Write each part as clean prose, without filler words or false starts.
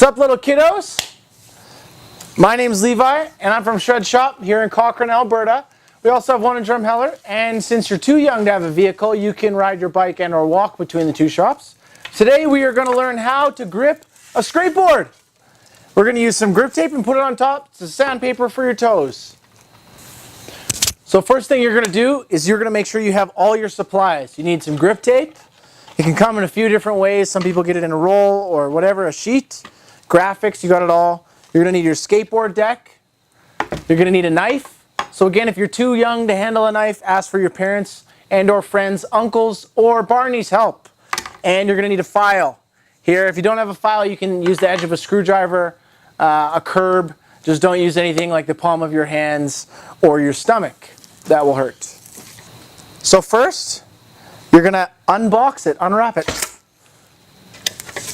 What's up, little kiddos? My name's Levi, and I'm from Shredz shop here in Cochrane, Alberta. We also have one in Drumheller, and since you're too young to have a vehicle, you can ride your bike and or walk between the two shops. Today we are going to learn how to grip a skateboard. We're going to use some grip tape and put it on top. It's a sandpaper for your toes. So first thing you're going to do is you're going to make sure you have all your supplies. You need some grip tape. It can come in a few different ways. Some people get it in a roll or whatever, a sheet. Graphics, you got it all. You're going to need your skateboard deck. You're going to need a knife. So again, if you're too young to handle a knife, ask for your parents and or friends, uncles, or Barney's help. And you're going to need a file. Here, if you don't have a file, you can use the edge of a screwdriver, a curb. Just don't use anything like the palm of your hands or your stomach. That will hurt. So first, you're going to unbox it, unwrap it.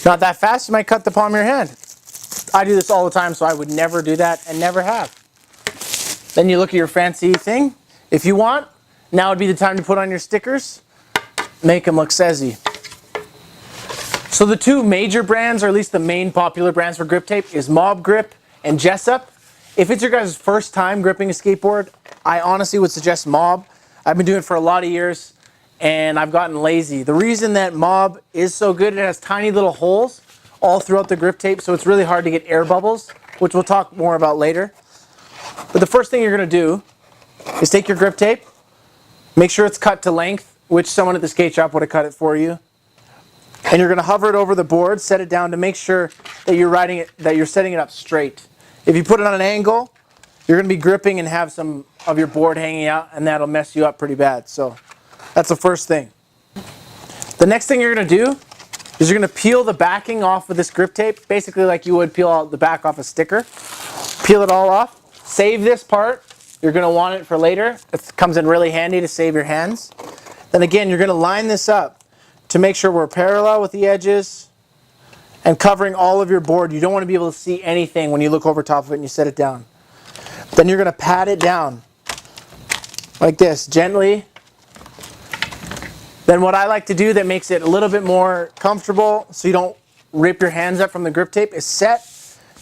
Not that fast, you might cut the palm of your hand. I do this all the time, so I would never do that and never have. Then you look at your fancy thing. If you want, now would be the time to put on your stickers. Make them look sassy. So the two major brands, or at least the main popular brands for grip tape, is Mob Grip and Jessup. If it's your guys' first time gripping a skateboard, I honestly would suggest Mob. I've been doing it for a lot of years, and I've gotten lazy. The reason that Mob is so good, it has tiny little holes all throughout the grip tape, so it's really hard to get air bubbles, which we'll talk more about later. But the first thing you're going to do is take your grip tape, make sure it's cut to length, which someone at the skate shop would have cut it for you. And you're going to hover it over the board, set it down to make sure that you're setting it up straight. If you put it on an angle, you're going to be gripping and have some of your board hanging out, and that'll mess you up pretty bad. So that's the first thing. The next thing you're going to do is you're going to peel the backing off with this grip tape, basically like you would peel out the back off a sticker. Peel it all off. Save this part. You're going to want it for later. It comes in really handy to save your hands. Then again, you're going to line this up to make sure we're parallel with the edges and covering all of your board. You don't want to be able to see anything when you look over top of it and you set it down. Then you're going to pat it down like this, gently. Then what I like to do that makes it a little bit more comfortable so you don't rip your hands up from the grip tape is set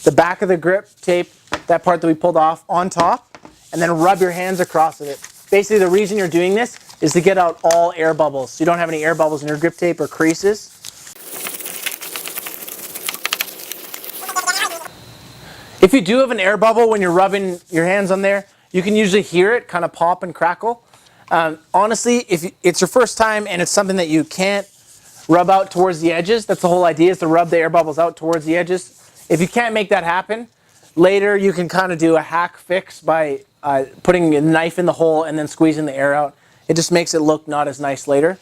the back of the grip tape, that part that we pulled off, on top, and then rub your hands across it. Basically the reason you're doing this is to get out all air bubbles, so you don't have any air bubbles in your grip tape or creases. If you do have an air bubble when you're rubbing your hands on there, you can usually hear it kind of pop and crackle. Honestly, if it's your first time and it's something that you can't rub out towards the edges, that's the whole idea, is to rub the air bubbles out towards the edges. If you can't make that happen, later you can kind of do a hack fix by putting a knife in the hole and then squeezing the air out. It just makes it look not as nice later.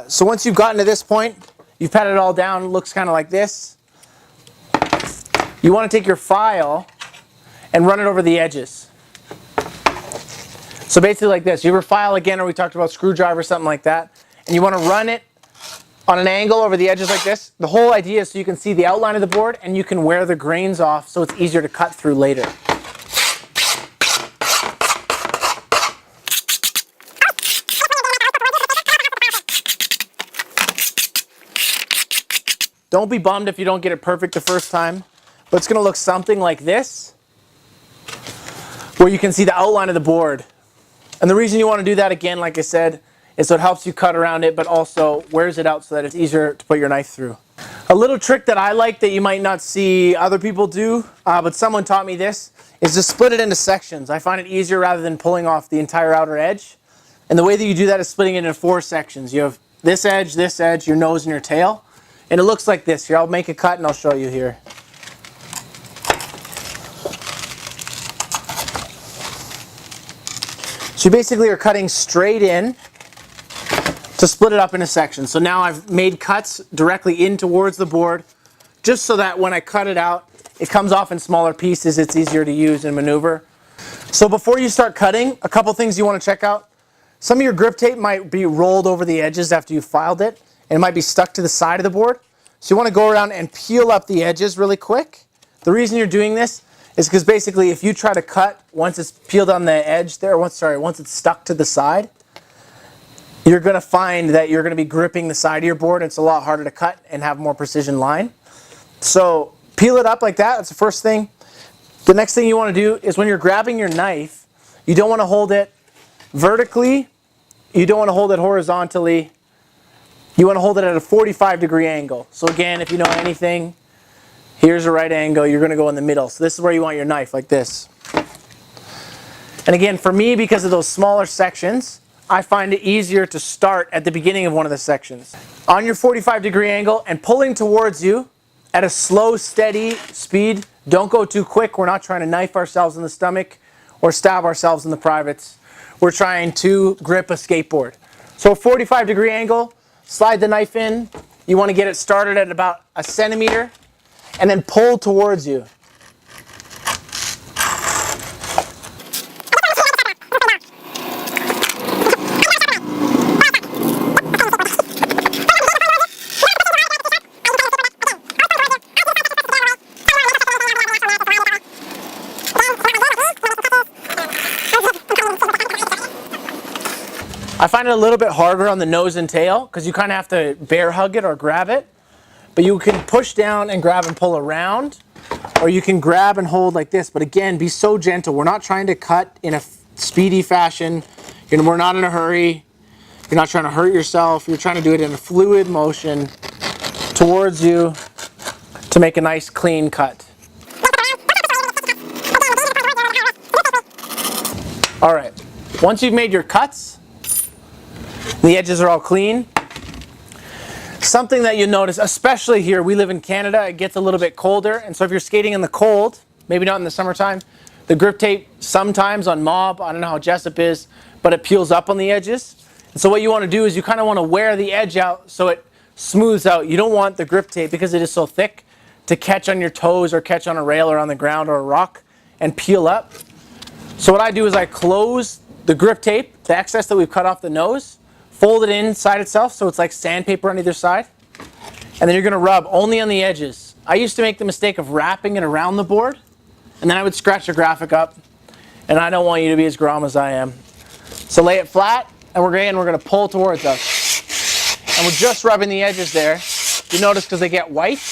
So once you've gotten to this point, you've patted it all down, it looks kind of like this. You want to take your file and run it over the edges. So basically like this. You have a file again, or we talked about screwdriver, something like that, and you want to run it on an angle over the edges like this. The whole idea is so you can see the outline of the board and you can wear the grains off so it's easier to cut through later. Don't be bummed if you don't get it perfect the first time, but it's going to look something like this, where you can see the outline of the board. And the reason you want to do that, again, like I said, is so it helps you cut around it, but also wears it out so that it's easier to put your knife through. A little trick that I like that you might not see other people do, but someone taught me this, is to split it into sections. I find it easier rather than pulling off the entire outer edge. And the way that you do that is splitting it into 4 sections. You have this edge, your nose, and your tail. And it looks like this. Here, I'll make a cut and I'll show you here. So you basically are cutting straight in to split it up into sections. So now I've made cuts directly in towards the board, just so that when I cut it out, it comes off in smaller pieces. It's easier to use and maneuver. So before you start cutting, a couple things you want to check out. Some of your grip tape might be rolled over the edges after you filed it, and it might be stuck to the side of the board. So you want to go around and peel up the edges really quick. The reason you're doing this is because basically if you try to cut once it's peeled on the edge there, once it's stuck to the side, you're going to find that you're going to be gripping the side of your board. It's a lot harder to cut and have more precision line. So peel it up like that. That's the first thing. The next thing you want to do is when you're grabbing your knife, you don't want to hold it vertically. You don't want to hold it horizontally. You want to hold it at a 45-degree angle. So again, if you know anything, here's a right angle. You're going to go in the middle. So this is where you want your knife, like this. And again, for me, because of those smaller sections, I find it easier to start at the beginning of one of the sections. On your 45-degree angle and pulling towards you at a slow, steady speed. Don't go too quick. We're not trying to knife ourselves in the stomach or stab ourselves in the privates. We're trying to grip a skateboard. So 45-degree angle, slide the knife in. You want to get it started at about a centimeter and then pull towards you. I find it a little bit harder on the nose and tail because you kind of have to bear hug it or grab it. But you can push down and grab and pull around, or you can grab and hold like this. But again, be so gentle. We're not trying to cut in a speedy fashion. We're not in a hurry. You're not trying to hurt yourself. You're trying to do it in a fluid motion towards you to make a nice clean cut. All right, once you've made your cuts, the edges are all clean. Something that you notice, especially here, we live in Canada, it gets a little bit colder. And so if you're skating in the cold, maybe not in the summertime, the grip tape sometimes on Mob, I don't know how Jessup is, but it peels up on the edges. And so what you want to do is you kind of want to wear the edge out so it smooths out. You don't want the grip tape, because it is so thick, to catch on your toes or catch on a rail or on the ground or a rock and peel up. So what I do is I close the grip tape, the excess that we've cut off the nose, fold it inside itself so it's like sandpaper on either side. And then you're going to rub only on the edges. I used to make the mistake of wrapping it around the board, and then I would scratch the graphic up. And I don't want you to be as grom as I am. So lay it flat, and we're going to pull towards us. And we're just rubbing the edges there. You notice because they get white.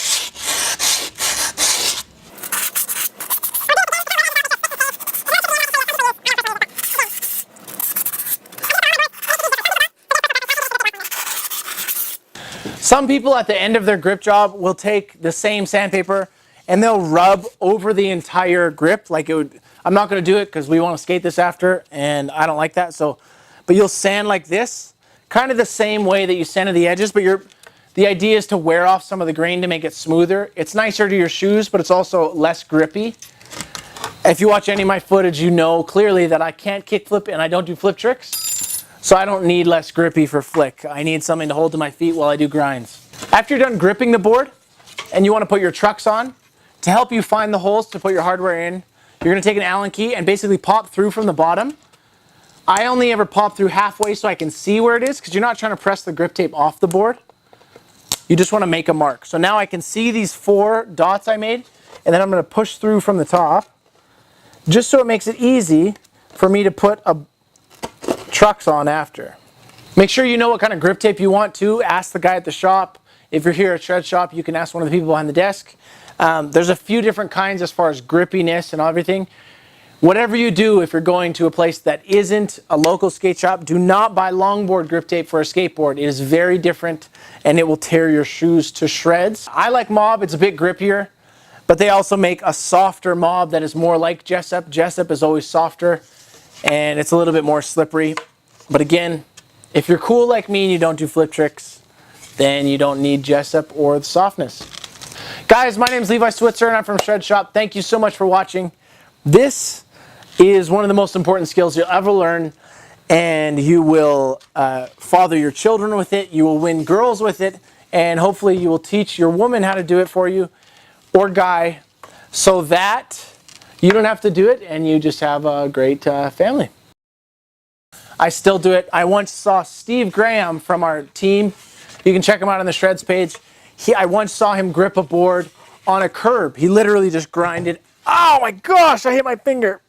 Some people at the end of their grip job will take the same sandpaper and they'll rub over the entire grip like it would. I'm not going to do it because we want to skate this after and I don't like that. But you'll sand like this, kind of the same way that you sanded the edges, but the idea is to wear off some of the grain to make it smoother. It's nicer to your shoes, but it's also less grippy. If you watch any of my footage, you know clearly that I can't kickflip and I don't do flip tricks. So I don't need less grippy for flick. I need something to hold to my feet while I do grinds. After you're done gripping the board and you want to put your trucks on, to help you find the holes to put your hardware in, you're going to take an Allen key and basically pop through from the bottom. I only ever pop through halfway so I can see where it is, because you're not trying to press the grip tape off the board. You just want to make a mark. So now I can see these 4 dots I made, and then I'm going to push through from the top, just so it makes it easy for me to put trucks on after. Make sure you know what kind of grip tape you want to. Ask the guy at the shop. If you're here at Shredz shop, you can ask one of the people behind the desk. There's a few different kinds as far as grippiness and everything. Whatever you do, if you're going to a place that isn't a local skate shop, do not buy longboard grip tape for a skateboard. It is very different and it will tear your shoes to shreds. I like Mob, it's a bit grippier, but they also make a softer Mob that is more like Jessup. Jessup is always softer and it's a little bit more slippery. But again, if you're cool like me and you don't do flip tricks, then you don't need Jessup or the softness. Guys, my name is Levi Switzer and I'm from Shredz shop. Thank you so much for watching. This is one of the most important skills you'll ever learn, and you will father your children with it, you will win girls with it, and hopefully you will teach your woman how to do it for you, or guy, so that you don't have to do it and you just have a great family. I still do it. I once saw Steve Graham from our team. You can check him out on the Shredz page. I once saw him grip a board on a curb. He literally just grinded. Oh my gosh, I hit my finger.